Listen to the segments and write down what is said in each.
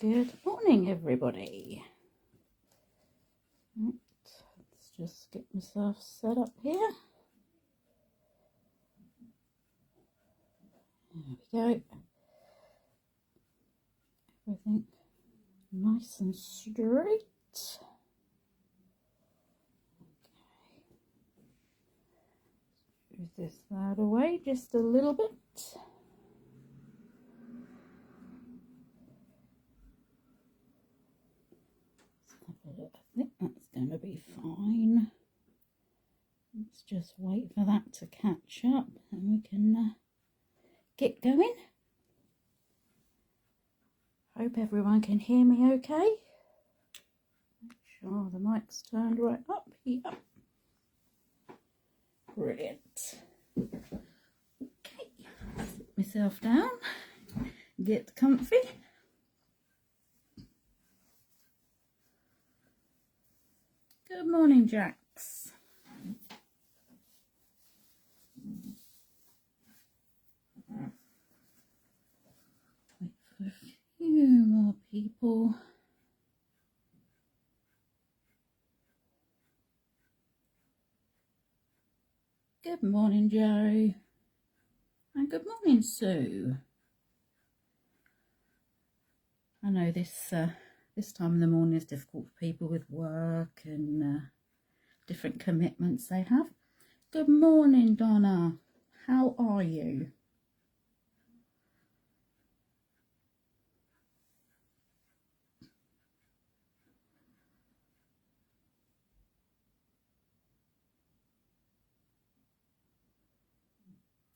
Good morning, everybody. Right, let's just get myself set up here. There we go. Everything nice and straight. Okay. Move this out away just a little bit. I think that's going to be fine. Let's just wait for that to catch up and we can get going. Hope everyone can hear me okay. Make sure the mic's turned right up here. Brilliant. Okay, sit myself down, get comfy. Good morning, Jax. Wait for a few more people. Good morning, Joe. And good morning, Sue. I know this time in the morning is difficult for people with work and different commitments they have. Good morning, Donna. How are you?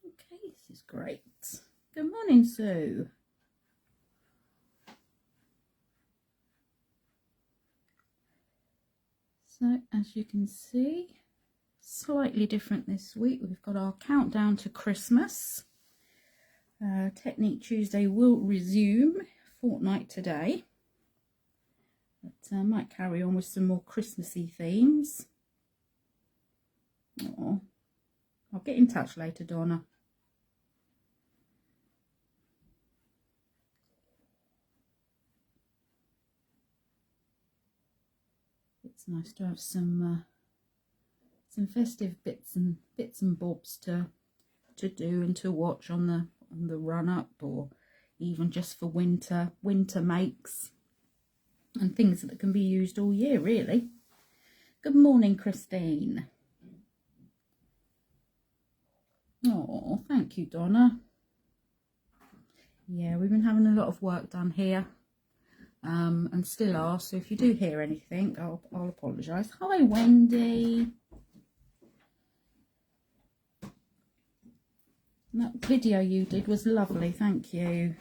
Okay, this is great. Good morning, Sue. So, as you can see, slightly different this week. We've got our countdown to Christmas. Technique Tuesday will resume fortnight today. But I might carry on with some more Christmassy themes. Oh, I'll get in touch later, Donna. It's nice to have some festive bits and bobs to do and to watch on the run up, or even just for winter makes and things that can be used all year, really. Good morning, Christine. Oh, thank you, Donna. Yeah, we've been having a lot of work done here. And still are, so if you do hear anything, I'll apologise. Hi, Wendy. That video you did was lovely, thank you.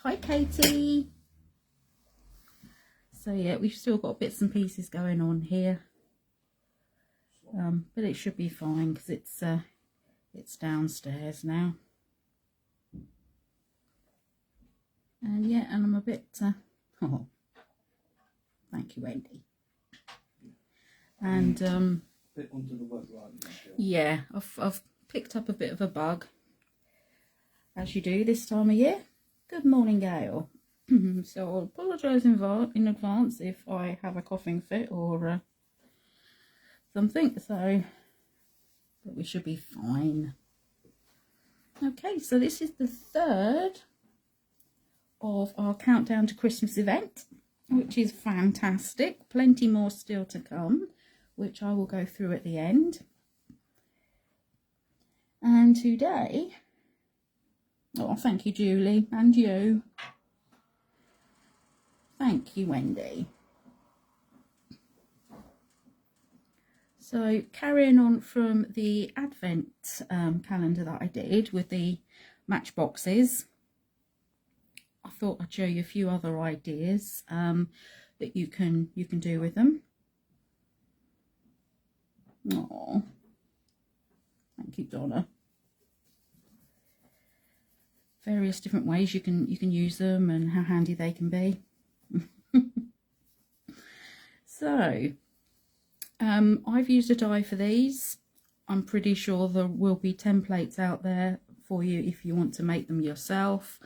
Hi, Katie. So yeah, we've still got bits and pieces going on here, but it should be fine because it's downstairs now. And yeah, and I'm a bit, oh, thank you, Wendy. And bit onto the web right now, yeah, I've picked up a bit of a bug, as you do this time of year. Good morning, Gail. So I'll apologise in advance if I have a coughing fit or something. So, but we should be fine. Okay, so this is the third of our countdown to Christmas event, which is fantastic. Plenty more still to come, which I will go through at the end. And today, oh, thank you, Julie, and you. Thank you, Wendy. So carrying on from the Advent calendar that I did with the Matchboxes, I thought I'd show you a few other ideas that you can do with them. Oh, thank you, Donna. Various different ways you can use them and how handy they can be. So, I've used a die for these. I'm pretty sure there will be templates out there for you if you want to make them yourself.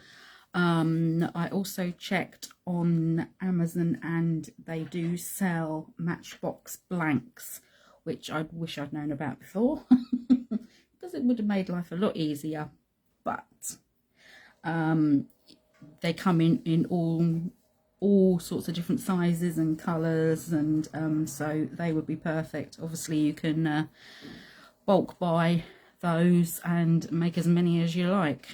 I also checked on Amazon and they do sell Matchbox blanks, which I wish I'd known about before because it would have made life a lot easier. But they come in all sorts of different sizes and colours, and so they would be perfect. Obviously you can bulk buy those and make as many as you like.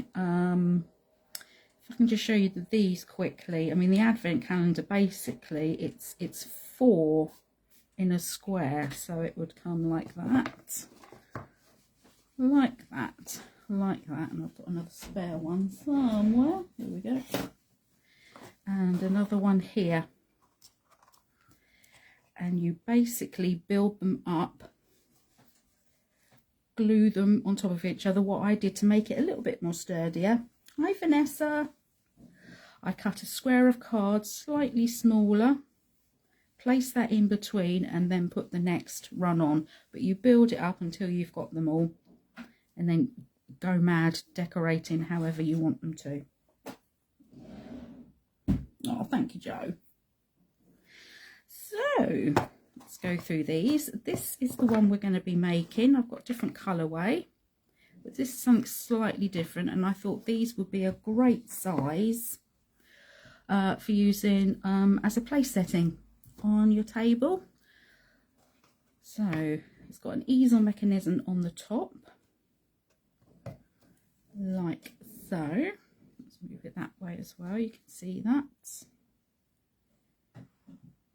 I can just show you these quickly. I mean, the advent calendar, basically it's 4 in a square, so it would come like that, like that, like that, and I've got another spare one somewhere. Here we go, and another one here, and you basically build them up, glue them on top of each other. What I did to make it a little bit more sturdier, hi Vanessa, I cut a square of cards slightly smaller, place that in between, and then put the next run on. But you build it up until you've got them all, and then go mad decorating however you want them to. Oh, thank you, Joe. So let's go through these. This is the one we're going to be making. I've got a different colourway, but this is something slightly different, and I thought these would be a great size for using as a place setting on your table. So it's got an easel mechanism on the top, like so. Let's move it that way as well, you can see that.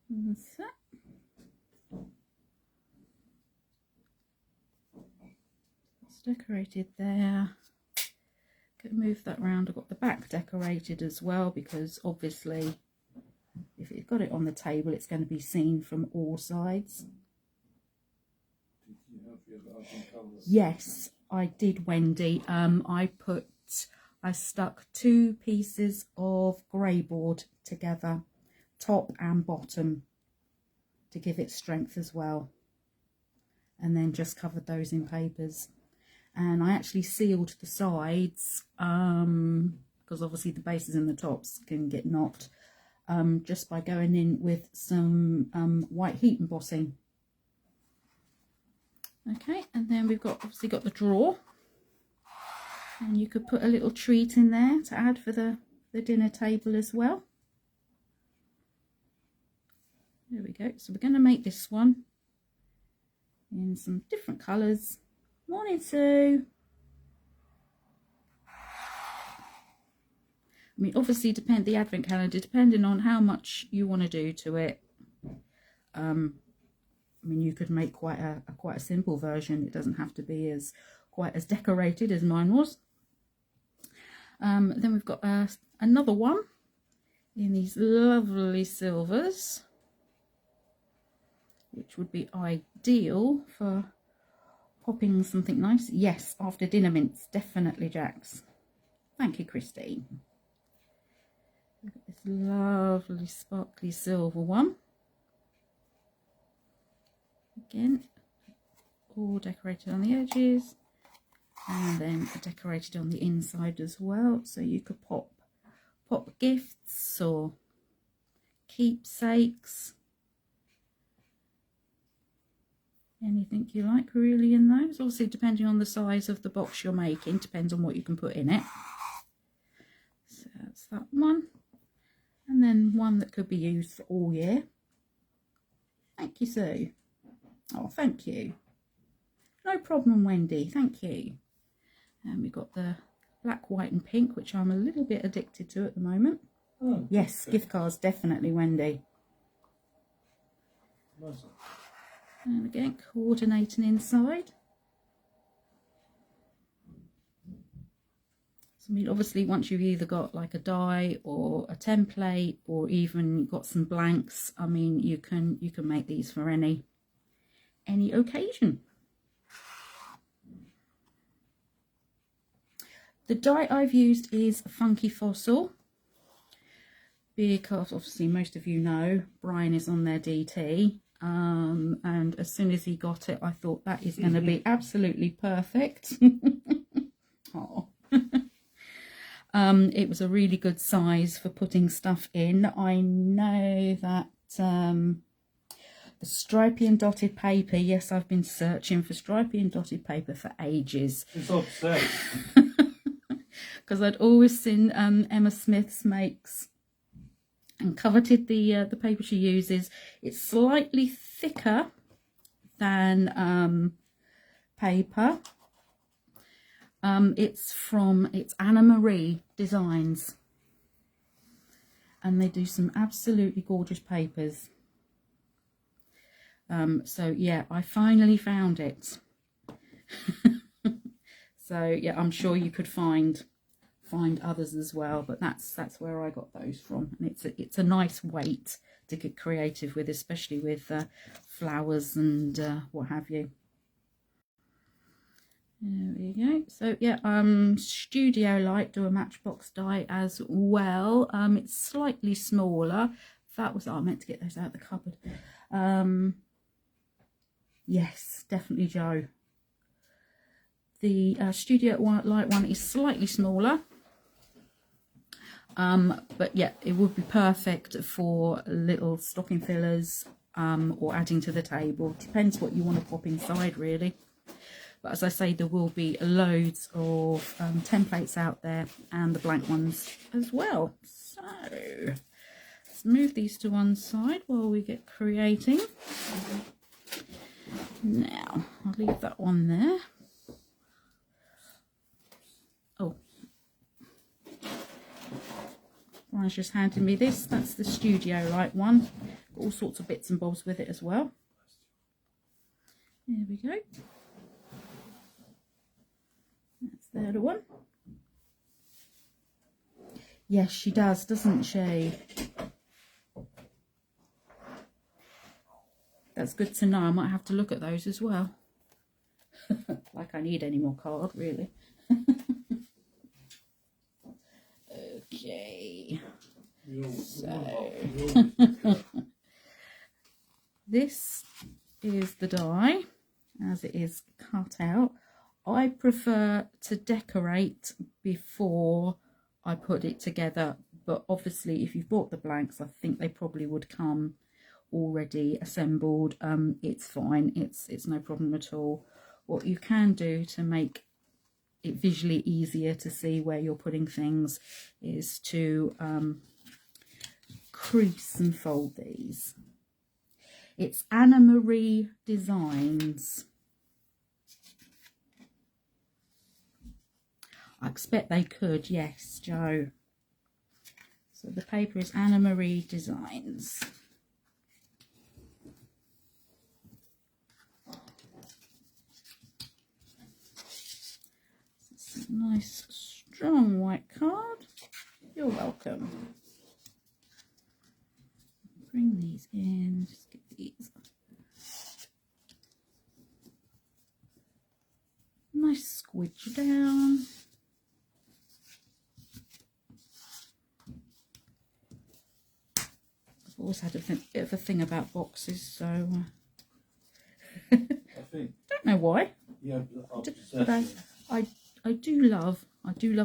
That's it. It's decorated there. Move that round. I've got the back decorated as well, because obviously if you've got it on the table it's going to be seen from all sides. Yes, I did, Wendy. I stuck 2 pieces of grey board together, top and bottom, to give it strength as well, and then just covered those in papers. And I actually sealed the sides because obviously the bases and the tops can get knocked, just by going in with some white heat embossing. Okay, and then we've got obviously got the drawer, and you could put a little treat in there to add for the dinner table as well. There we go. So we're going to make this one in some different colours. Morning, Sue. I mean, obviously the advent calendar, depending on how much you want to do to it. I mean, you could make quite a simple version. It doesn't have to be quite as decorated as mine was. Then we've got another one in these lovely silvers, which would be ideal for popping something nice. Yes, after dinner mints, definitely, Jax. Thank you, Christine. Look at this lovely sparkly silver one. Again, all decorated on the edges, and then decorated on the inside as well. So you could pop gifts or keepsakes, anything you like really in those. Obviously depending on the size of the box you're making, depends on what you can put in it. So that's that one, and then one that could be used for all year. Thank you, Sue. Oh, thank you. No problem, Wendy, thank you. And we've got the black, white and pink, which I'm a little bit addicted to at the moment. Oh, yes, okay. Gift cards, definitely, Wendy. Nice. And again, coordinating inside. So, I mean, obviously once you've either got like a die or a template, or even got some blanks, I mean, you can make these for any occasion. The die I've used is Funky Fossil, because obviously most of you know Brian is on their DT, and as soon as he got it I thought that is going to be absolutely perfect. Oh. It was a really good size for putting stuff in. I know that the stripy and dotted paper, yes, I've been searching for stripy and dotted paper for ages. It's obsessed. Because I'd always seen Emma Smith's makes and coveted the paper she uses. It's slightly thicker than paper. It's Anna Marie Designs, and they do some absolutely gorgeous papers. So yeah, I finally found it. So yeah, I'm sure you could find others as well, but that's where I got those from, and it's a nice weight to get creative with, especially with flowers and what have you. There we go. So yeah, Studio Light do a Matchbox die as well. It's slightly smaller. That was, I meant to get those out of the cupboard. Yes, definitely Joe. The Studio Light one is slightly smaller. But yeah, it would be perfect for little stocking fillers or adding to the table. Depends what you want to pop inside, really. But as I say, there will be loads of templates out there, and the blank ones as well. So let's move these to one side while we get creating. Now I'll leave that one there. Oh, Brian's just handed me this. That's the Studio Light one. Got all sorts of bits and bobs with it as well. There we go. That's the other one. Yes, she does, doesn't she? That's good to know. I might have to look at those as well. Like I need any more card, really. Okay. So this is the die as it is cut out. I prefer to decorate before I put it together, but obviously if you've bought the blanks, I think they probably would come already assembled. It's fine, it's no problem at all. What you can do to make it visually easier to see where you're putting things is to crease and fold these. It's Anna Marie Designs. I expect they could, yes, Joe. So the paper is Anna Marie Designs. It's a nice strong white card. You're welcome. Bring these in, just get these. Nice squidge down. I've always had a bit of a thing about boxes, so I think. don't know why. Yeah, But I do love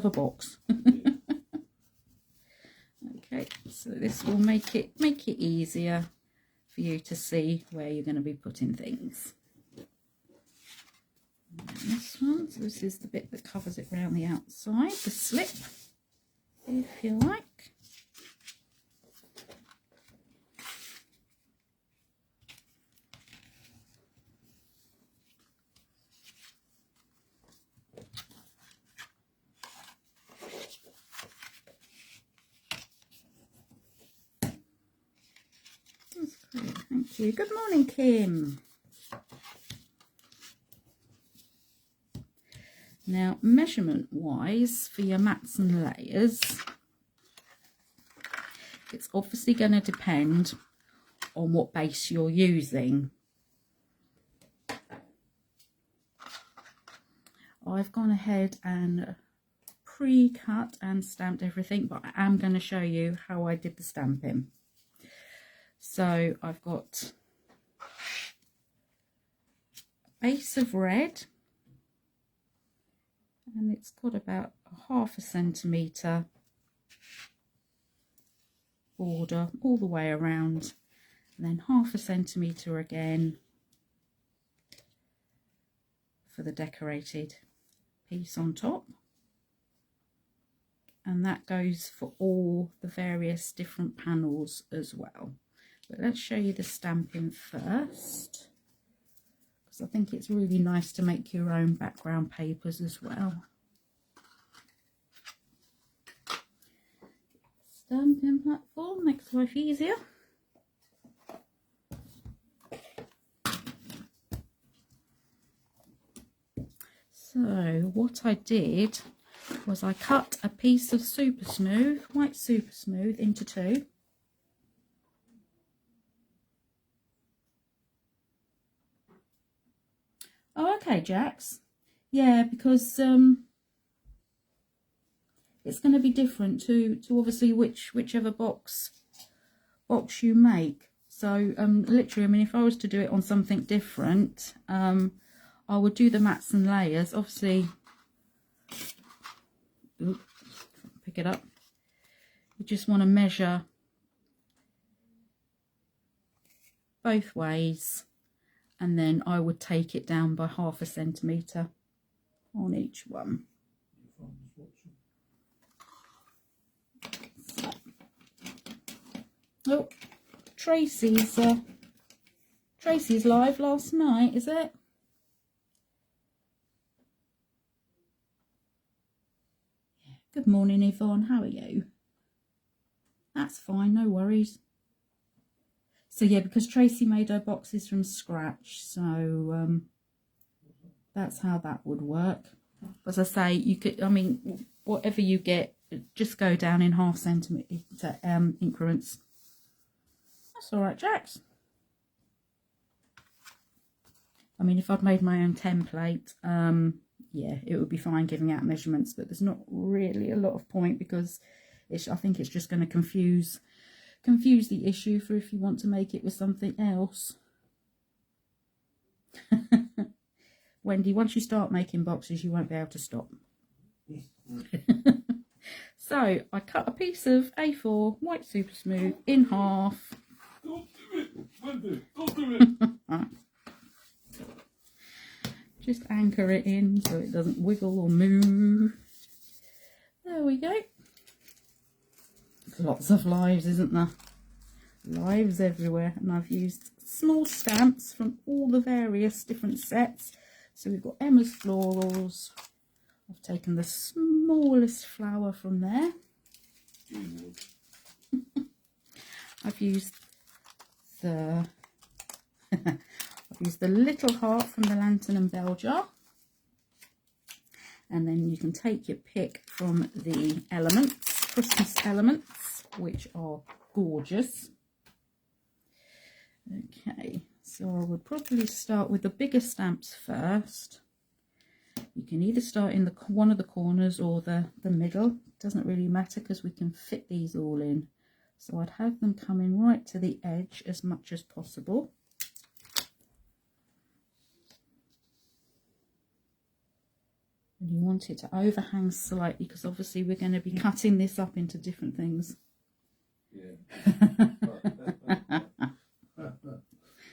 a box. Yeah. Okay, so this will make it easier for you to see where you're going to be putting things. And this one, so this is the bit that covers it around the outside, the slip, if you like. That's great, thank you. Good morning, Kim. Now, measurement wise for your mats and layers, it's obviously going to depend on what base you're using. I've gone ahead and pre-cut and stamped everything, but I am going to show you how I did the stamping. So I've got a base of red, and it's got about a 1/2 centimetre border all the way around, and then 1/2 centimetre again for the decorated piece on top. And that goes for all the various different panels as well. But let's show you the stamping first, because I think it's really nice to make your own background papers as well. Stamping platform makes life easier. So what I did was I cut a piece of super smooth, white super smooth, into 2. Oh, okay, Jax. Yeah, because it's going to be different to obviously whichever box you make. So literally, I mean, if I was to do it on something different, I would do the mats and layers. Obviously, oops, pick it up. You just want to measure both ways, and then I would take it down by 1/2 centimetre on each one. So. Oh, Tracy's live last night, is it? Good morning, Yvonne. How are you? That's fine, no worries. So yeah, because Tracy made her boxes from scratch, so that's how that would work. As I say, you could, I mean, whatever you get, just go down in 1/2 centimetre increments. That's all right, Jax. I mean, if I'd made my own template, yeah, it would be fine giving out measurements, but there's not really a lot of point, because I think it's just going to confuse the issue for if you want to make it with something else. Wendy, once you start making boxes, you won't be able to stop. So I cut a piece of A4 white super smooth in half. Don't do it, Wendy, don't do it. Just anchor it in so it doesn't wiggle or move. There we go. Lots of lives, isn't there? Lives everywhere. And I've used small stamps from all the various different sets. So we've got Emma's Florals. I've taken the smallest flower from there. I've used the I've used the little heart from the lantern and bell jar. And then you can take your pick from the elements, Christmas elements, which are gorgeous. Okay, so I would probably start with the bigger stamps first. You can either start in one of the corners or the middle. It doesn't really matter because we can fit these all in. So I'd have them coming right to the edge as much as possible. And you want it to overhang slightly because obviously we're going to be cutting this up into different things. Yeah.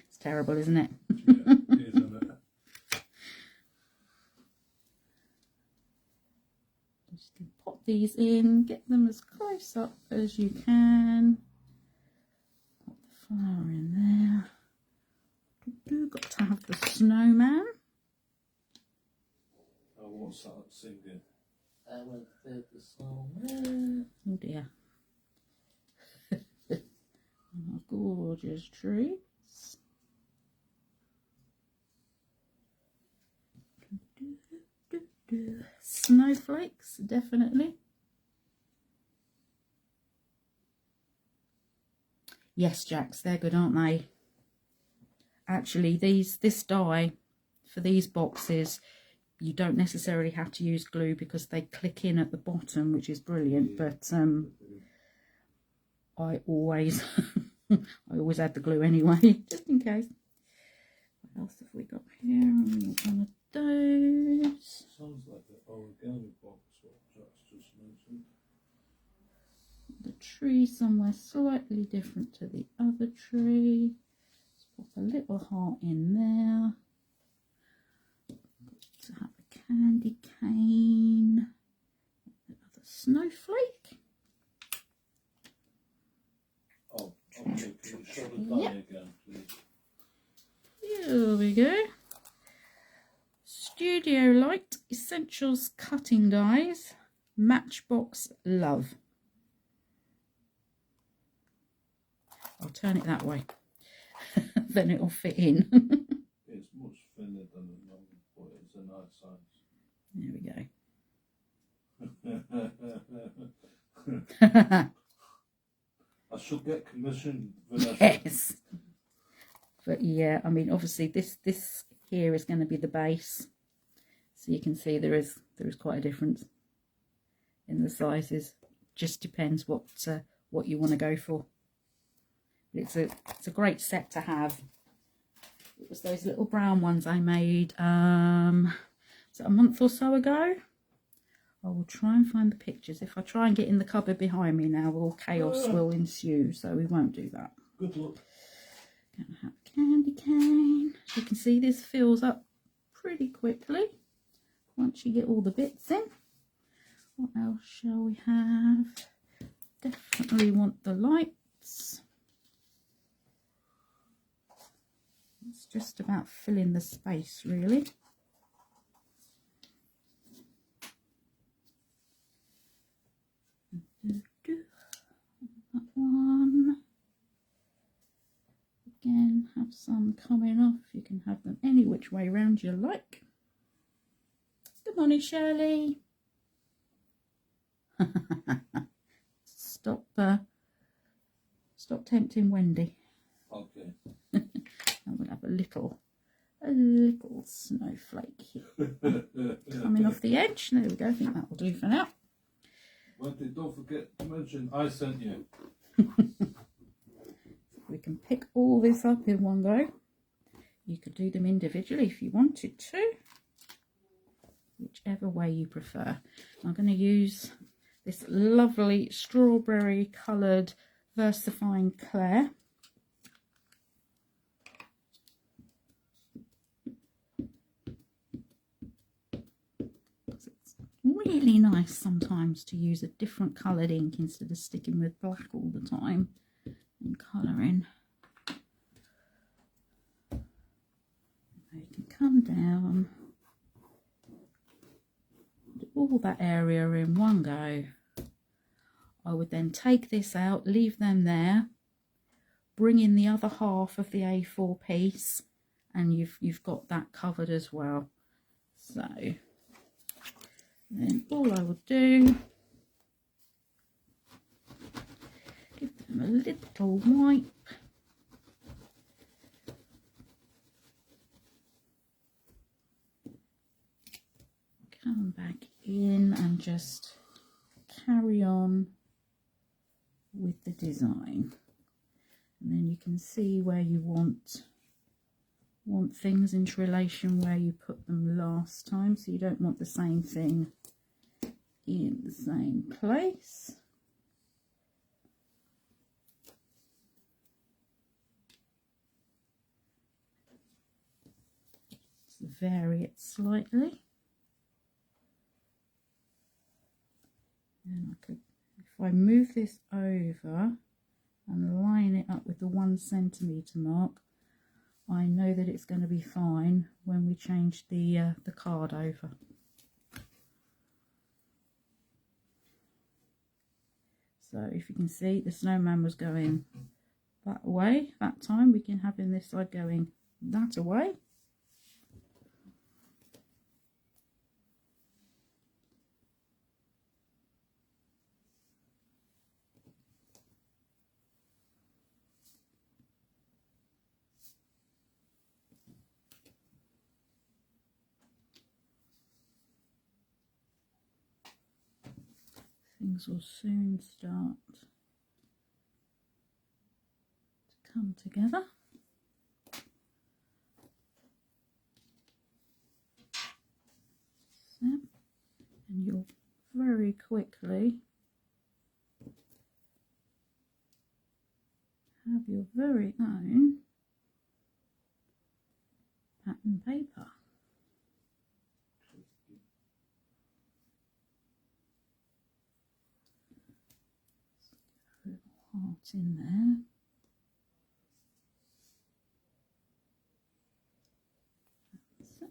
It's terrible, isn't it? Yeah, it is, isn't it? Just pop these in, get them as close up as you can. Put the flower in there. Got to have the snowman. I won't start singing. I went to the snowman. Oh dear. Oh, gorgeous trees. Snowflakes, definitely. Yes, Jax, they're good, aren't they? Actually, this die for these boxes, you don't necessarily have to use glue because they click in at the bottom, which is brilliant. But I always add the glue anyway, just in case. What else have we got here? One of those. Sounds like the origami. tree somewhere slightly different to the other tree. Let's pop a little heart in there. To have a candy cane. Another snowflake. Oh, okay. Can you show the die again, please? Here we go. Studio Light Essentials Cutting Dies. Matchbox Love. I'll turn it that way. Then it'll fit in. It's much thinner than the normal, but it's a nice size. There we go. I should get commission, Vanessa. Yes. But yeah, I mean, obviously this here is going to be the base. So you can see there is quite a difference in the sizes. Just depends what you want to go for. It's a great set to have. It was those little brown ones I made so a month or so ago. I will try and find the pictures. If I try and get in the cupboard behind me now, all chaos will ensue, so we won't do that. Good luck. Gonna have a candy cane. As you can see, this fills up pretty quickly once you get all the bits in. What else shall we have? Definitely want the lights. It's just about filling the space, really. That one. Again, have some coming off. You can have them any which way round you like. Good morning, Shirley. Stop tempting Wendy. Okay. And we'll have a little snowflake here coming off the edge. There we go. I think that will do for now. Wendy, don't forget to mention I sent you. We can pick all this up in one go. You could do them individually if you wanted to, whichever way you prefer. I'm going to use this lovely strawberry coloured versifying clay. It's really nice sometimes to use a different coloured ink instead of sticking with black all the time and colouring. You can come down, do all that area in one go. I would then take this out, leave them there, bring in the other half of the A4 piece, and you've got that covered as well. So then all I would do, give them a little wipe. Come back in and just carry on with the design. And then you can see where you want things into relation where you put them last time, so you don't want the same thing in the same place. Let's vary it slightly. And I could, if I move this over and line it up with the 1 centimetre mark, I know that it's going to be fine when we change the card over. So if you can see, the snowman was going that way that time. We can have in this side going that away. Things will soon start to come together. So, and you'll very quickly have your very own pattern paper. Little heart in there. That's it.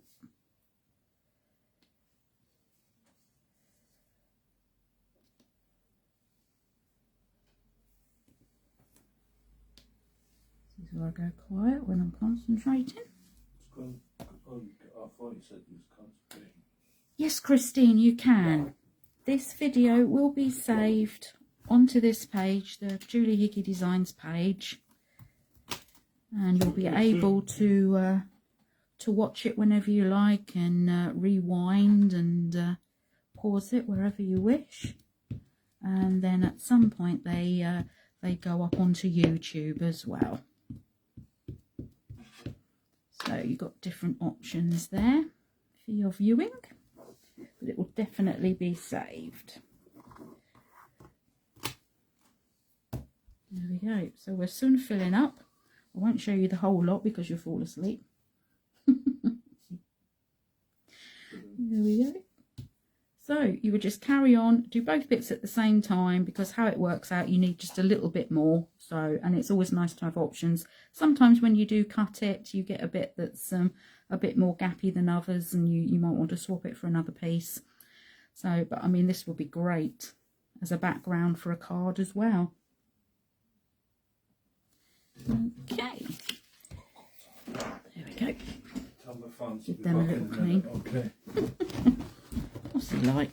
This is where I go quiet when I'm concentrating. I thought you said you was concentrating. Yes, Christine, you can. This video will be saved onto this page, the Julie Hickey Designs page, and you'll be able to watch it whenever you like, and rewind and pause it wherever you wish. And then at some point they go up onto YouTube as well. So you've got different options there for your viewing, but it will definitely be saved. There we go. So we're soon filling up. I won't show you the whole lot because you'll fall asleep. There we go. So you would just carry on, do both bits at the same time, because how it works out, you need just a little bit more. So, and it's always nice to have options. Sometimes when you do cut it, you get a bit that's a bit more gappy than others, and you might want to swap it for another piece. So, but I mean, this will be great as a background for a card as well. Okay. There we go. Give them a little clean. Okay. What's he like?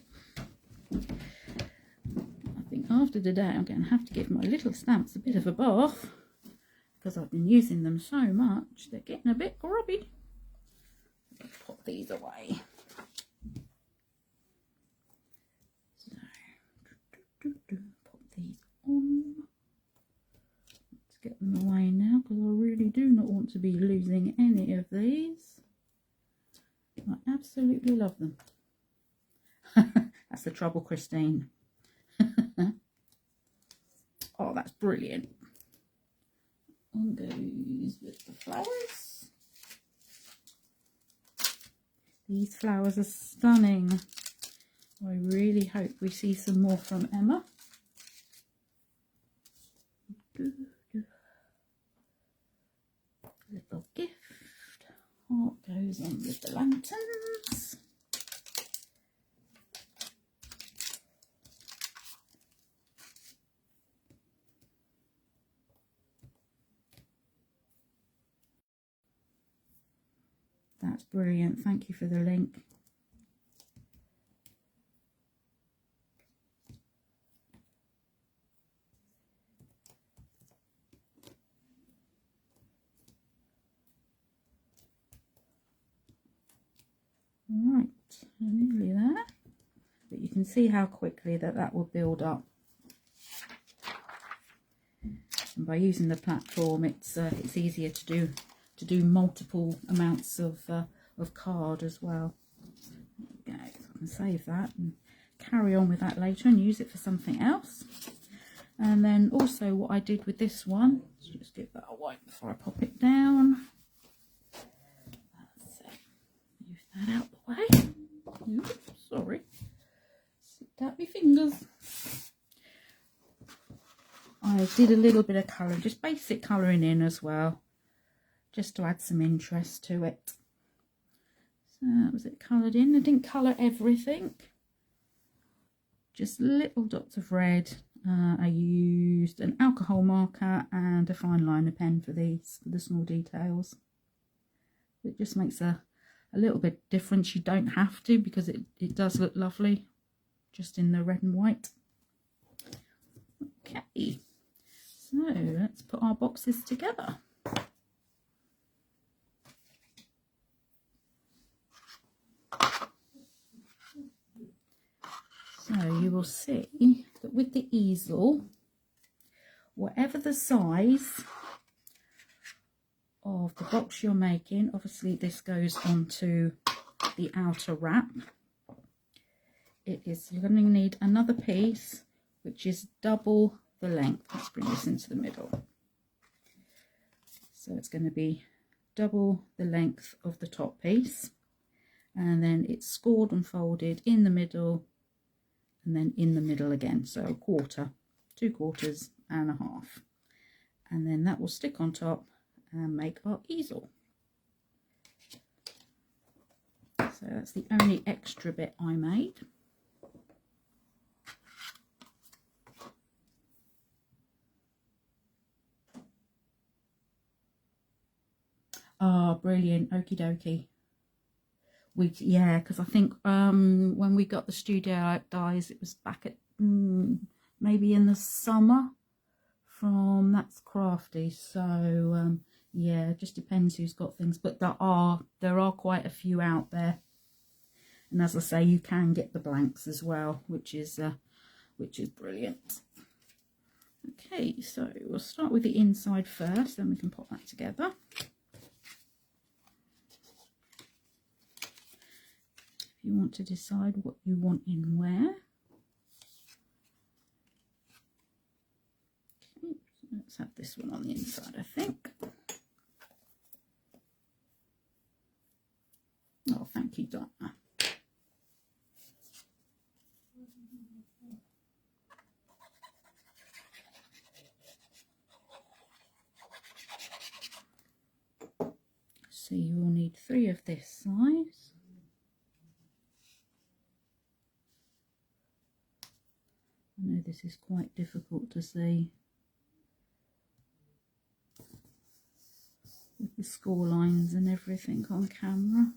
I think after today I'm going to have to give my little stamps a bit of a bath, because I've been using them so much. They're getting a bit grubby. Let's put these away. So, put these on. Let's get them away now, because I really do not want to be losing any of these. I absolutely love them. That's the trouble, Christine. Oh, that's brilliant. On goes with the flowers. These flowers are stunning. I really hope we see some more from Emma. Little gift. Heart goes on with the lanterns. That's brilliant. Thank you for the link. Right, nearly there. But you can see how quickly that will build up. And by using the platform, it's easier to do multiple amounts of card as well. There we go. So I can save that and carry on with that later and use it for something else. And then also what I did with this one, let's just give that a wipe before I pop it down. That's it. Move that out the way. Oops, sorry. Slipped out my fingers. I did a little bit of colouring, just basic colouring in as well, just to add some interest to it. So that was it coloured in. I didn't colour everything, just little dots of red. I used an alcohol marker and a fine liner pen for these, for the small details. It just makes a little bit difference. You don't have to, because it does look lovely just in the red and white. Okay, so let's put our boxes together. So you will see that with the easel, whatever the size of the box you're making, obviously this goes onto the outer wrap. You're going to need another piece which is double the length. Let's bring this into the middle. So it's going to be double the length of the top piece, and then it's scored and folded in the middle and then in the middle again, so a quarter, 2/4 and a half, and then that will stick on top and make our easel. So that's the only extra bit I made. Oh, brilliant. Okie dokie. Yeah, because I think when we got the studio dies, it was back at maybe in the summer from That's Crafty. So yeah, it just depends who's got things, but there are quite a few out there. And as I say, you can get the blanks as well, which is brilliant. Okay, so we'll start with the inside first, then we can pop that together. If you want to decide what you want in where. Okay, so let's have this one on the inside, I think. Oh, thank you, Donna. So you will need 3 of this size. I know this is quite difficult to see with the score lines and everything on camera.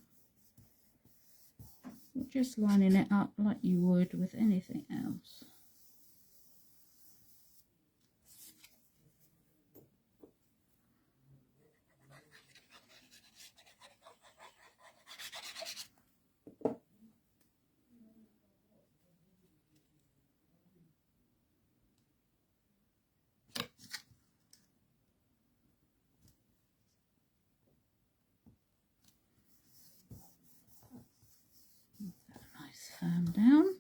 You're just lining it up like you would with anything else. Firm down.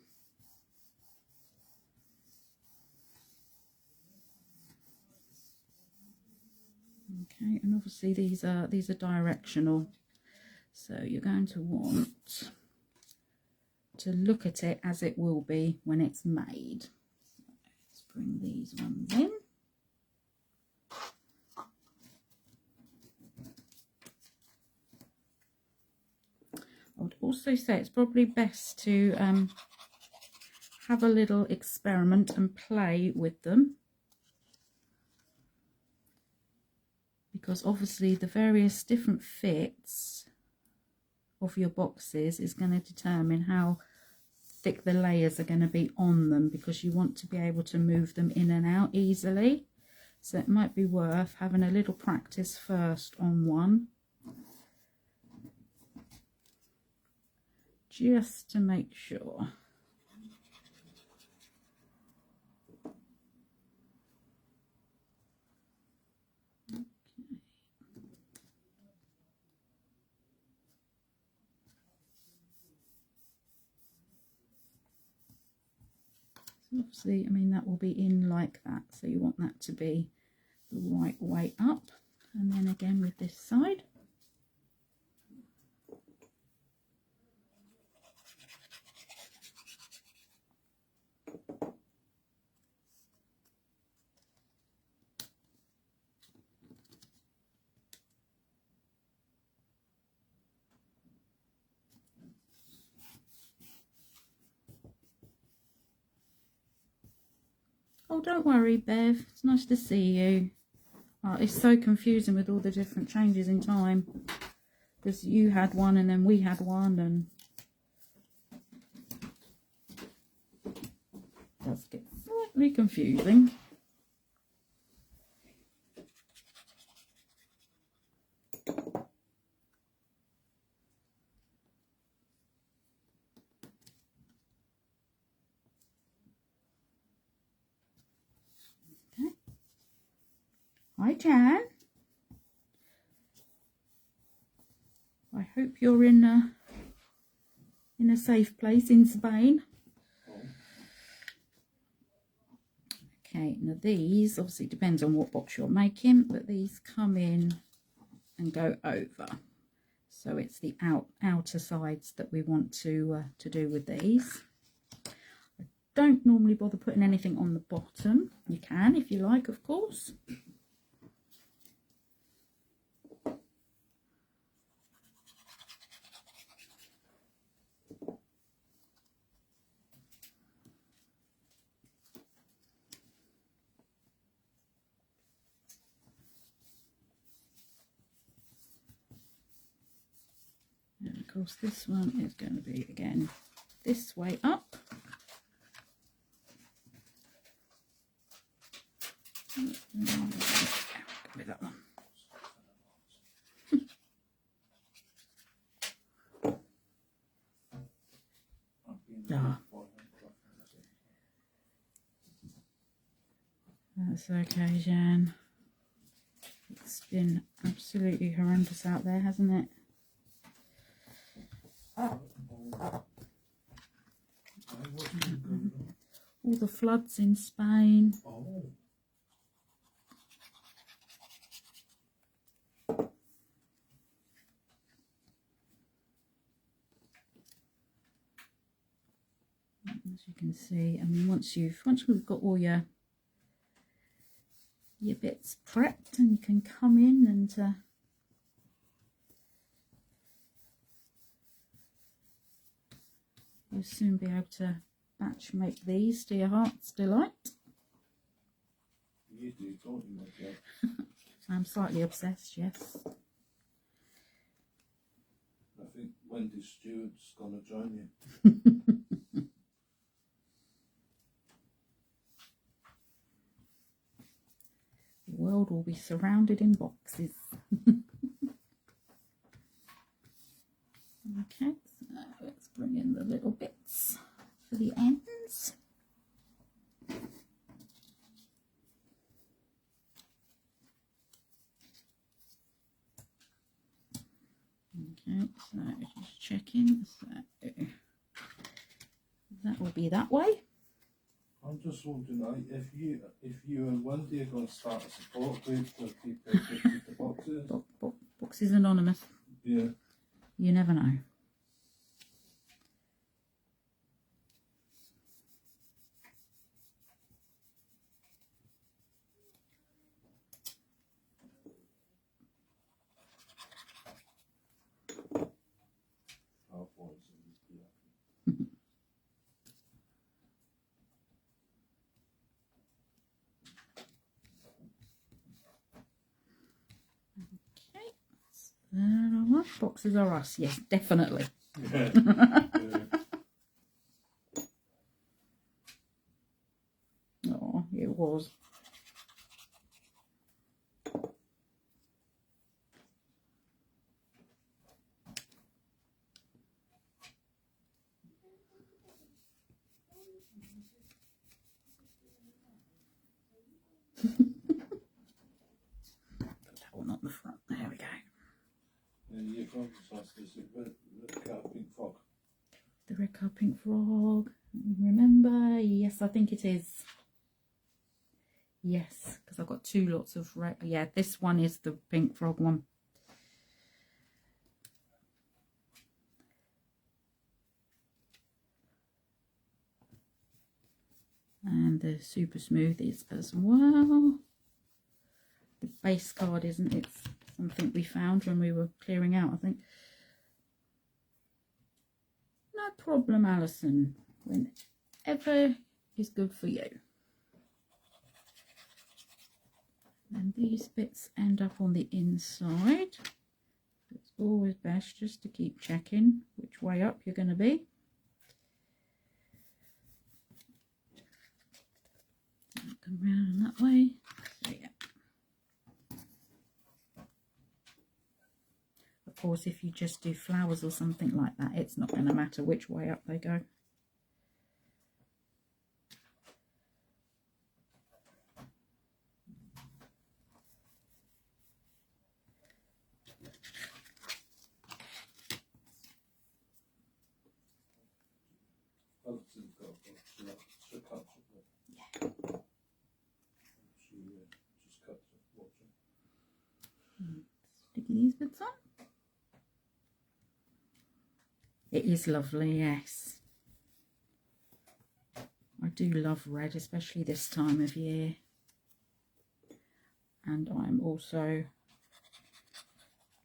Okay, and obviously these are directional, so you're going to want to look at it as it will be when it's made. So let's bring these ones in. I would also say it's probably best to have a little experiment and play with them, because obviously the various different fits of your boxes is going to determine how thick the layers are going to be on them, because you want to be able to move them in and out easily. So it might be worth having a little practice first on one, just to make sure. Okay. So obviously, I mean, that will be in like that, so you want that to be the right way up. And then again with this side. Oh, don't worry, Bev. It's nice to see you. Oh, it's so confusing with all the different changes in time, because you had one and then we had one, and it does get slightly confusing. Hi, Jan. I hope you're in a safe place in Spain. Okay, now these obviously depends on what box you're making, but these come in and go over. So it's the outer sides that we want to do with these. I don't normally bother putting anything on the bottom. You can if you like, of course. And of course this one is going to be again this way up. With that one. Ah. That's okay, Jan. It's been absolutely horrendous out there, hasn't it? All the floods in Spain. Oh. As you can see, I mean, once we've got all your bits prepped, and you can come in and you'll soon be able to batch make these to your heart's delight. You do, don't you, my dear? I'm slightly obsessed, yes. I think Wendy Stewart's gonna join you. The world will be surrounded in boxes. Okay, so let's bring in the little bits for the ends. Okay, so just checking. So that will be that way. I'm just wondering, if you and Wendy are going to start a support group for people addicted to boxes. Boxes Anonymous. Yeah. You never know. Our boys and Okay. So, boxes are us. Yes, definitely. yeah. Yeah. Oh, it was. Put that one on the front. There we go. And your front sauce is a red pink frog. The red car pink frog. Remember? Yes, I think it is. Yes, because I've got two lots of red. Yeah, this one is the pink frog one. And the super smoothies as well. The base card isn't it? It's something we found when we were clearing out, I think. No problem, Alison. Whenever is good for you. And these bits end up on the inside. It's always best just to keep checking which way up you're going to be. Come round that way. So yeah. Of course, if you just do flowers or something like that, it's not going to matter which way up they go. Alison's got a box, so she cuts it. Yeah. She just cuts it, watching. Sticking these bottom. It is lovely, yes. I do love red, especially this time of year. And I'm also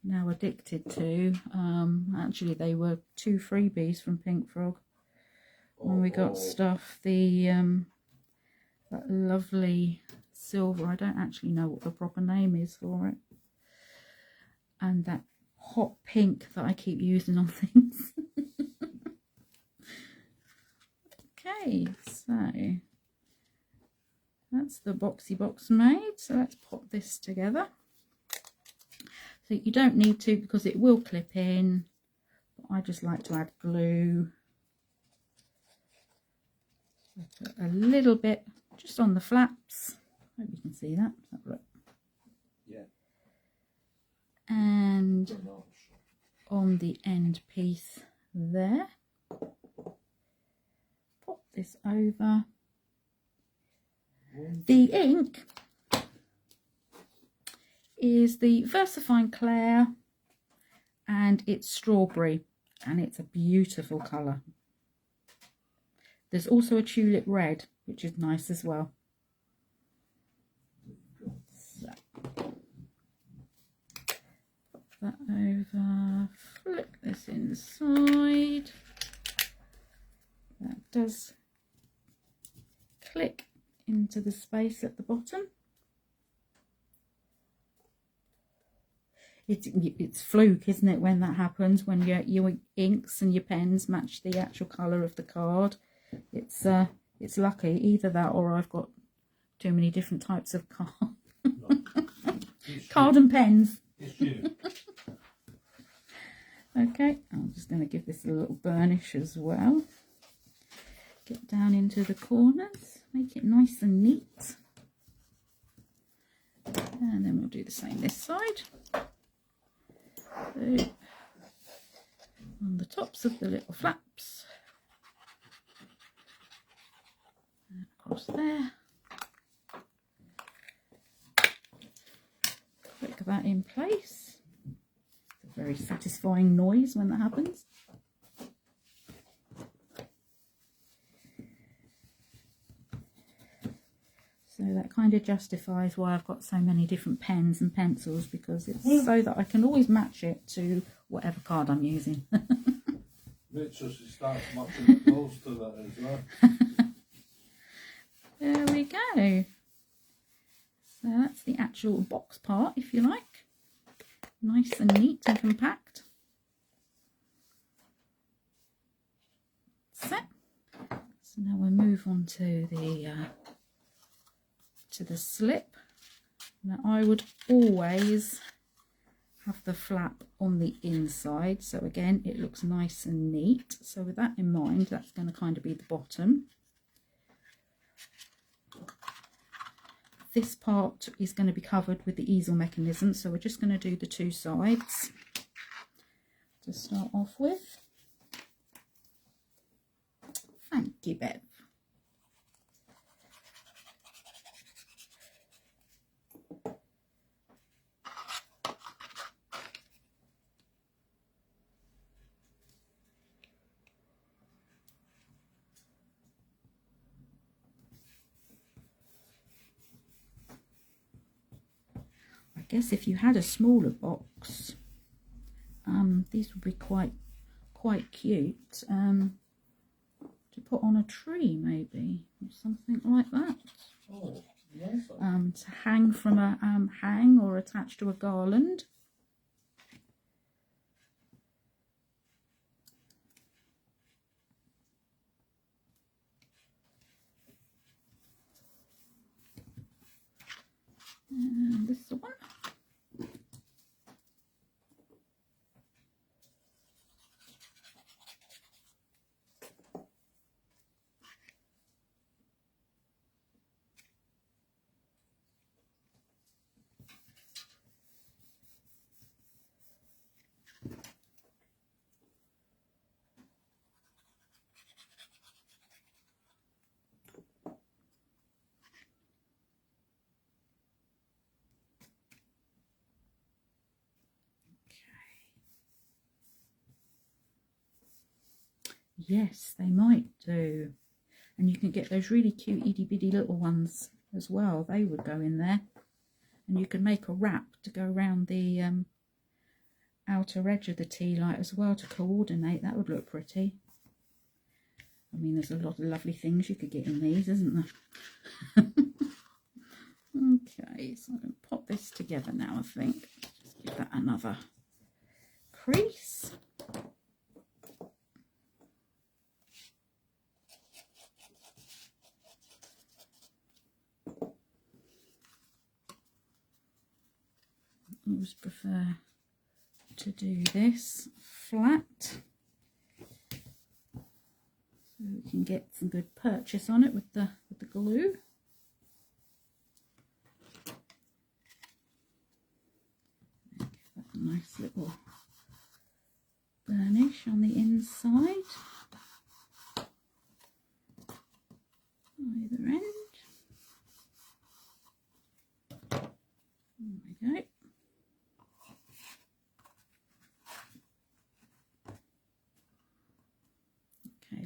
now addicted to, actually they were 2 freebies from Pink Frog when we got stuff. The that lovely silver, I don't actually know what the proper name is for it, and that hot pink that I keep using on things. Okay, so that's the boxy box made. So let's pop this together. So you don't need to, because it will clip in, but I just like to add glue. So put a little bit just on the flaps. Hope you can see that. Have a look. Yeah. And on the end piece there. Pop this over. The ink is the VersaFine Clair, and it's strawberry, and it's a beautiful colour. There's also a tulip red, which is nice as well. So, pop that over, flip this inside. That does click into the space at the bottom. It's fluke, isn't it, when that happens, when your inks and your pens match the actual colour of the card. It's lucky, either that or I've got too many different types of card. Card and pens. It's you. Okay, I'm just going to give this a little burnish as well. Get down into the corners, make it nice and neat. And then we'll do the same this side. So, on the tops of the little flaps. And across there. Click that in place. It's a very satisfying noise when that happens. So that kind of justifies why I've got so many different pens and pencils, because it's so that I can always match it to whatever card I'm using. Make sure she starts matching the clothes to that as well. There we go. So that's the actual box part, if you like. Nice and neat and compact. So now we'll move on to the slip. Now I would always have the flap on the inside, so again it looks nice and neat. So with that in mind, that's going to kind of be the bottom. This part is going to be covered with the easel mechanism, so we're just going to do the 2 sides to start off with. Thank you, Bev. I guess if you had a smaller box, these would be quite cute to put on a tree, maybe, or something like that. Oh, yes. To hang from a hang or attach to a garland. And this one. Yes, they might do. And you can get those really cute itty bitty little ones as well. They would go in there. And you can make a wrap to go around the outer edge of the tea light as well to coordinate. That would look pretty. I mean, there's a lot of lovely things you could get in these, isn't there? Okay, so I'm going to pop this together now, I think. Just give that another crease. I always prefer to do this flat so we can get some good purchase on it with the glue. Give that a nice little burnish on the inside, either end. There we go.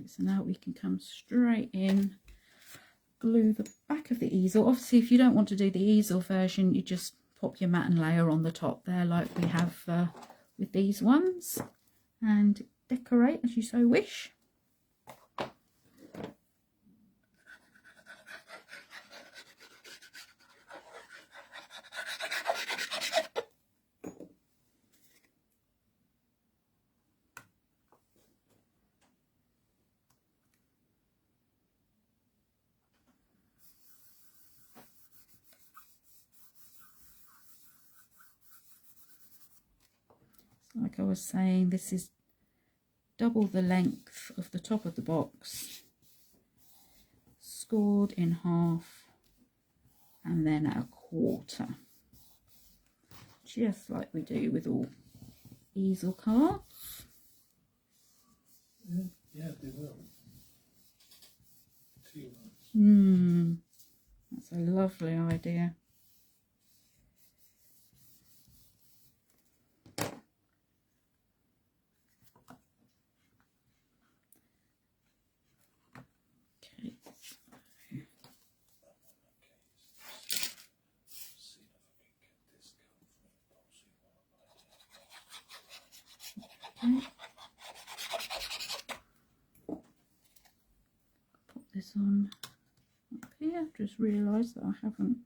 So now we can come straight in, glue the back of the easel. Obviously, if you don't want to do the easel version, you just pop your matte and layer on the top there like we have with these ones, and decorate as you so wish. Like I was saying, this is double the length of the top of the box, scored in half and then a quarter, just like we do with all easel cards. Yeah, they will. That's a lovely idea. Put this on up here. Just realised that I haven't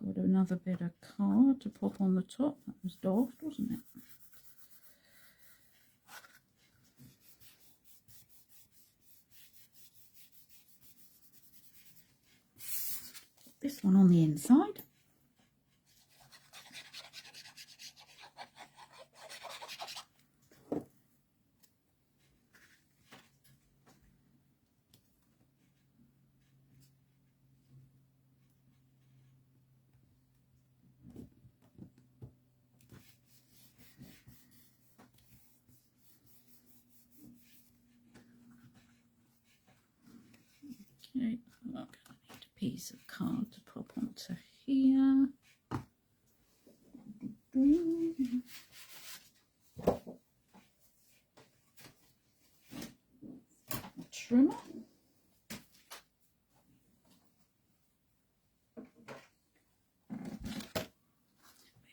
got another bit of card to pop on the top. That was daft, wasn't it? Put this one on the inside. Okay, I'm going to need a piece of card to pop onto here. A trimmer. Move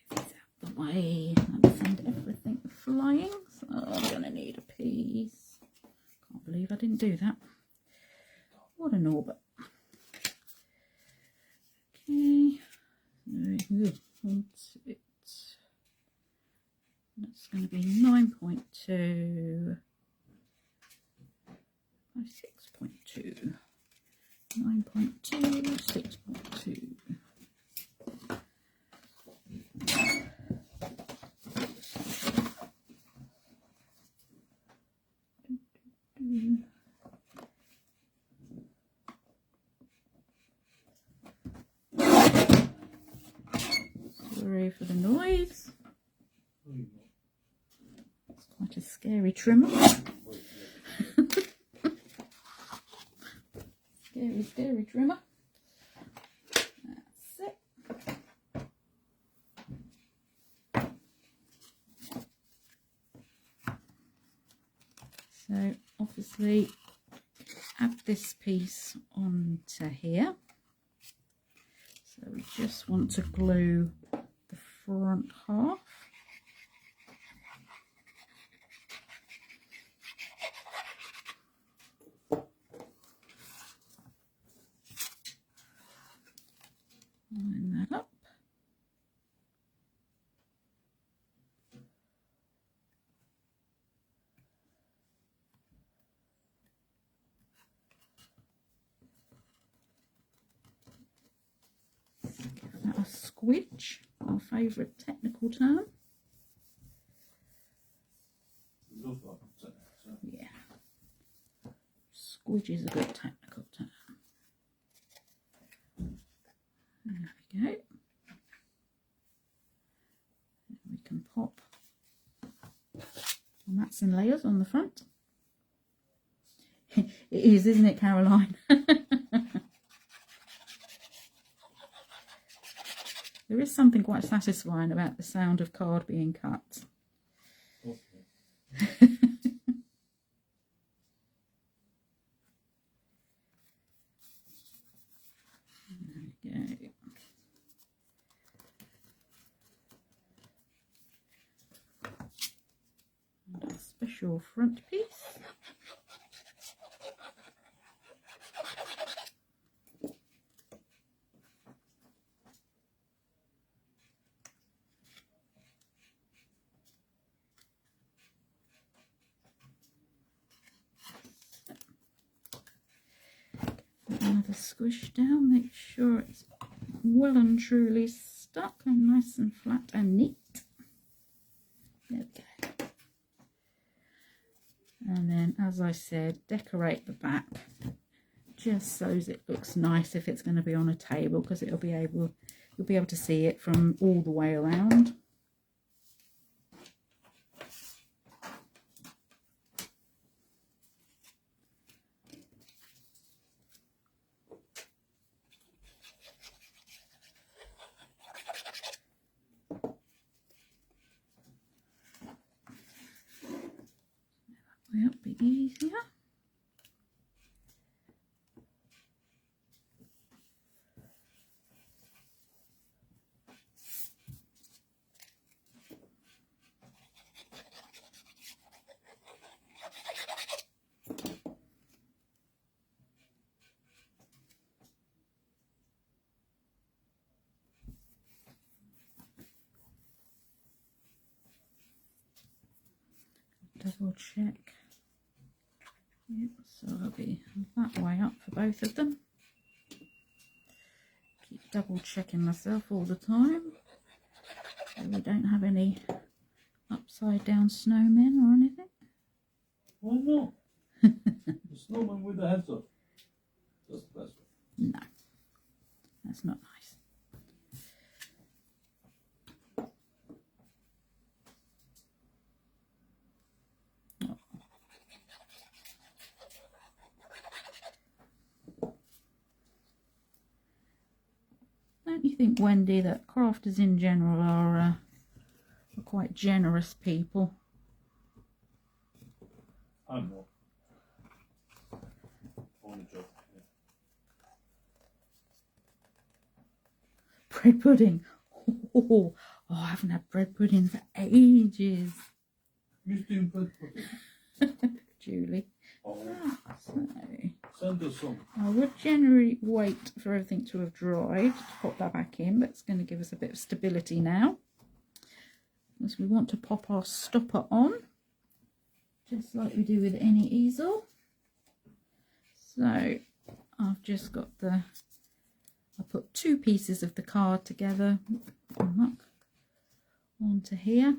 these out the way and send everything flying. So I'm going to need a piece. Can't believe I didn't do that. What an orbit. Okay, onto it. That's going to be 9.2 by 6.2. 9.2, 6.2. Sorry for the noise. It's quite a scary trimmer. Scary trimmer. That's it. So obviously actually add this piece onto here. So we just want to glue the front half. Line that up. Give that a squidge, our favourite technical term. Love that. Yeah, squidge is a good technical term. There we go. We can pop mats and layers on the front. It is, isn't it, Caroline? There is something quite satisfying about the sound of card being cut. Okay. There we go. And our special front piece. Another squish down, make sure it's well and truly stuck and nice and flat and neat. There we go. And then, as I said, decorate the back just so it looks nice if it's going to be on a table, because you'll be able to see it from all the way around. That'll be easier. Double check. Yep, so it'll be that way up for both of them. Keep double checking myself all the time so we don't have any upside down snowmen or anything. Why not? The snowman with the heads up. That's the best way. No, that's not nice. Don't you think, Wendy, that crafters in general are quite generous people? I'm not. Only joking. Bread pudding. Oh, I haven't had bread pudding for ages. Who's doing bread pudding? Julie. Oh, So, send us some. I would generally wait for everything to have dried to pop that back in, but it's going to give us a bit of stability now. Because we want to pop our stopper on, just like we do with any easel. So I've just got I put two pieces of the card together onto here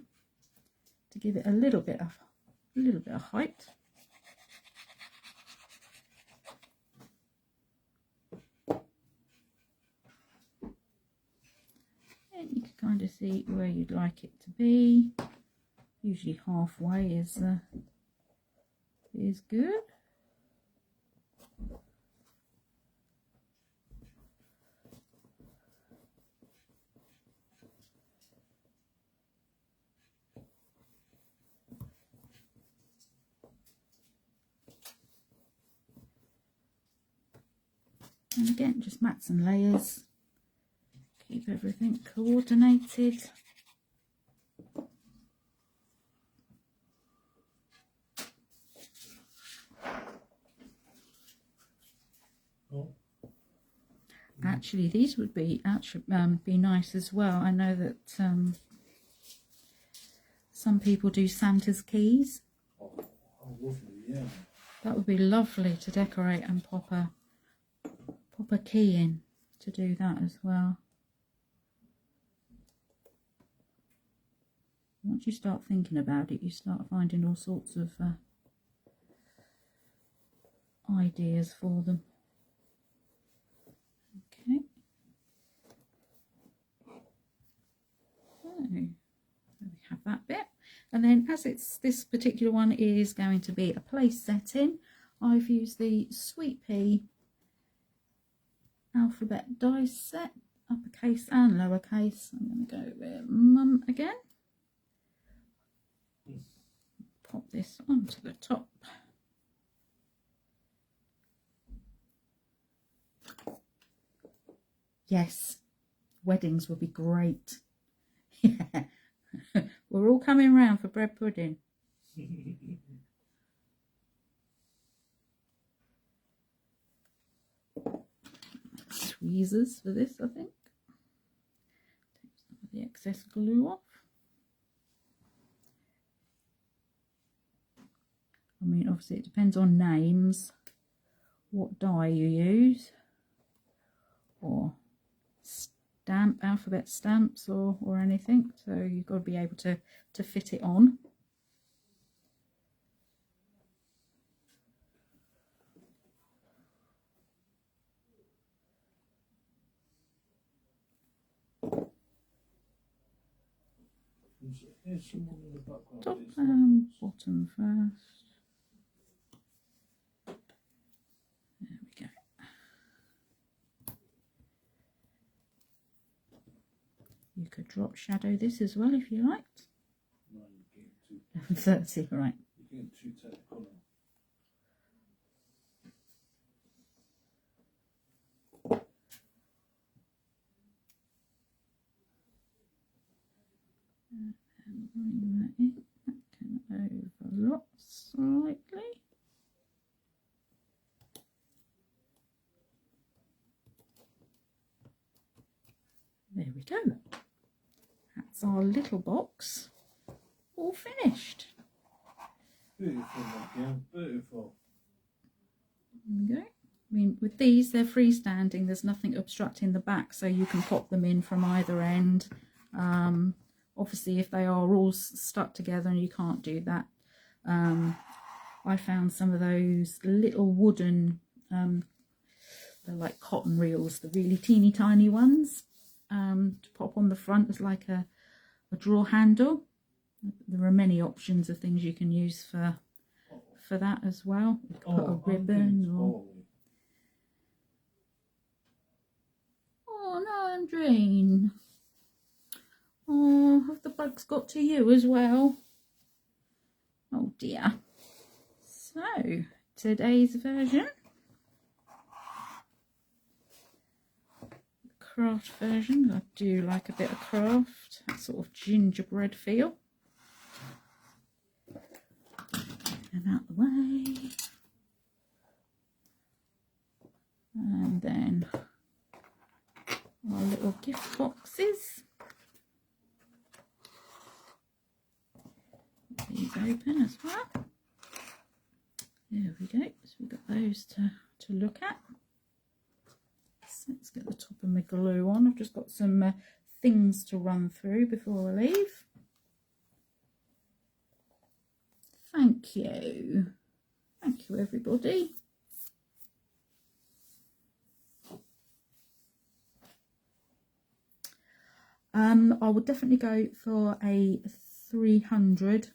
to give it a little bit of height. And you can kind of see where you'd like it to be. Usually halfway is good. And again, just mats and layers. Keep everything coordinated. Oh. Actually, these would be nice as well. I know that some people do Santa's keys. Oh, lovely, yeah. That would be lovely to decorate and pop a key in to do that as well. Once you start thinking about it, you start finding all sorts of ideas for them. Okay. So we have that bit, and then as this particular one is going to be a place setting, I've used the Sweet Pea alphabet dice set, uppercase and lowercase. I'm going to go with Mum again. Pop this onto the top. Yes, weddings will be great. Yeah, we're all coming round for bread pudding. Tweezers for this, I think. Take some of the excess glue off. I mean, obviously it depends on names, what die you use, or alphabet stamps or anything, so you've got to be able to fit it on. Here's someone in the background. Top It's and bottom first. There we go. You could drop shadow this as well if you liked. No, you're getting too 11:30, right. You're getting too technical now. And bring that in. That can overlap slightly. There we go. That's our little box all finished. Beautiful, again. Beautiful. There we go. I mean, with these, they're freestanding. There's nothing obstructing the back, so you can pop them in from either end. Obviously, if they are all stuck together and you can't do that, I found some of those little wooden, they're like cotton reels, the really teeny tiny ones, to pop on the front as like a drawer handle. There are many options of things you can use for that as well. You can put a ribbon or... Oh no, Andreen. Oh, have the bugs got to you as well? Oh dear. So, today's version. Craft version. I do like a bit of craft. That sort of gingerbread feel. And out the way. And then our little gift boxes. These open as well. There we go. So we've got those to look at. So let's get the top of my glue on. I've just got some things to run through before I leave. Thank you. Thank you, everybody. I would definitely go for a 300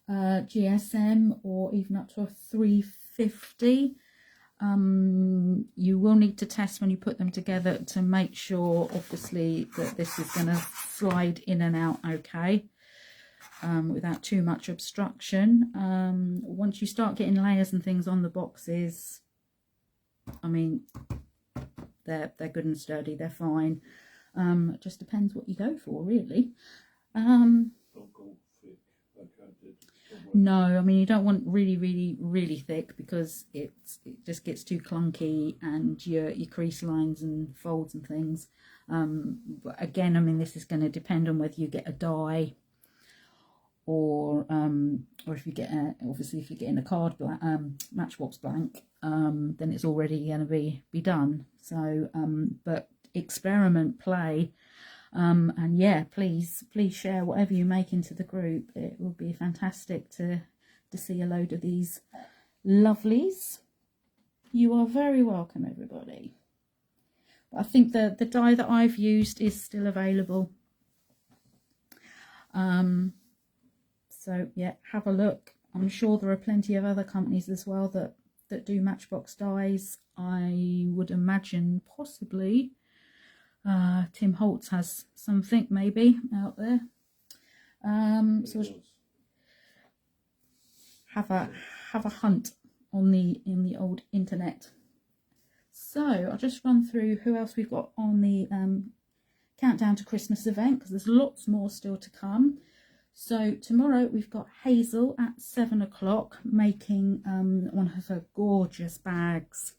GSM, or even up to a 350. You will need to test when you put them together to make sure, obviously, that this is going to slide in and out okay, without too much obstruction. Once you start getting layers and things on the boxes, I mean, they're good and sturdy, they're fine. It just depends what you go for, really. Don't go thick like I did. No, I mean, you don't want really thick, because it just gets too clunky, and your crease lines and folds and things. But again, I mean, this is going to depend on whether you get a dye, or if you get obviously if you're getting a card Matchbox blank, then it's already going to be done. So but experiment, play, and yeah, please share whatever you make into the group. It will be fantastic to see a load of these lovelies. You are very welcome, everybody. I think the dye that I've used is still available. So yeah, have a look. I'm sure there are plenty of other companies as well that do Matchbox dyes. I would imagine possibly Tim Holtz has something maybe out there. So have a hunt on in the old internet. So I'll just run through who else we've got on the Countdown to Christmas event, because there's lots more still to come. So tomorrow we've got Hazel at 7 o'clock making one of her gorgeous bags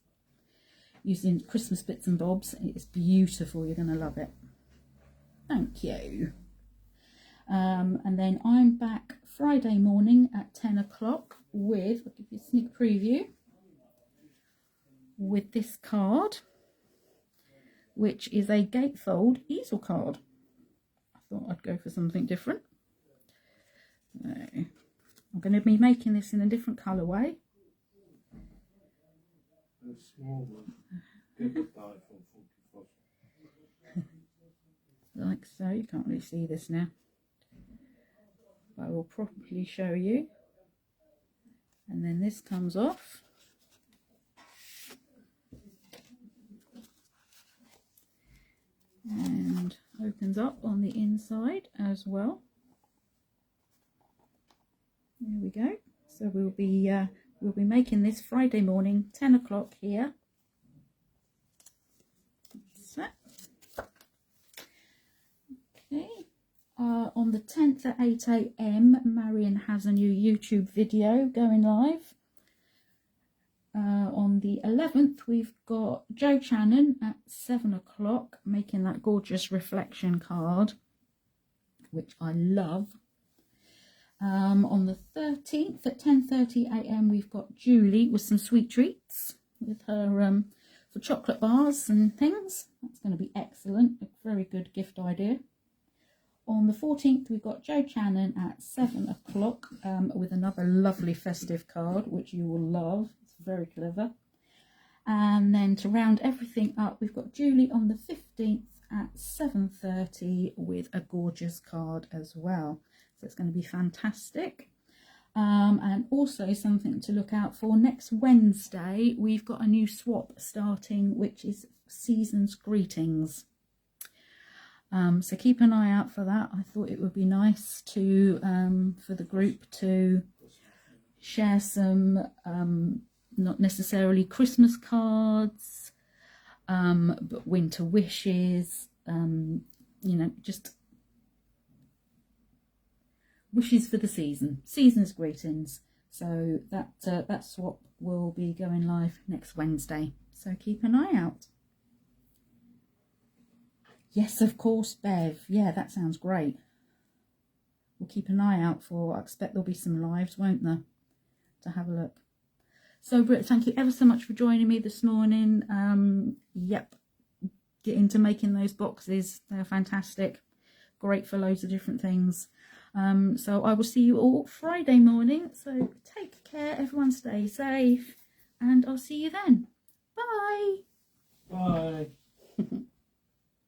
using Christmas bits and bobs. It's beautiful, you're going to love it. Thank you. And then I'm back Friday morning at 10 o'clock with, I'll give you a sneak preview, with this card, which is a gatefold easel card. I thought I'd go for something different. I'm going to be making this in a different colourway. A small one. Get the dye from Phillipa. Like so. You can't really see this now, but I will properly show you. And then this comes off. And opens up on the inside as well. There we go. So we'll be making this Friday morning, 10 o'clock here. So, okay. On the 10th at 8 AM, Marion has a new YouTube video going live. On the 11th, we've got Joe Channon at 7 o'clock making that gorgeous reflection card, which I love. On the 13th at 10:30 AM, we've got Julie with some sweet treats with her for chocolate bars and things. That's going to be excellent. A very good gift idea. On the 14th, we've got Joe Channon at 7 o'clock with another lovely festive card, which you will love. It's very clever. And then to round everything up, we've got Julie on the 15th at 7:30 with a gorgeous card as well. So it's going to be fantastic. And also something to look out for, next Wednesday, we've got a new swap starting, which is Season's Greetings. So keep an eye out for that. I thought it would be nice to for the group to share some not necessarily Christmas cards, but winter wishes, you know, just wishes for the season's greetings. So that swap will be going live next Wednesday, so keep an eye out. Yes, of course, Bev. Yeah, that sounds great. We'll keep an eye out for, I expect there'll be some lives, won't there, to have a look. So Britt, thank you ever so much for joining me this morning. Yep, get into making those boxes. They're fantastic, great for loads of different things. So I will see you all Friday morning. So take care, everyone, stay safe, and I'll see you then. Bye. Bye.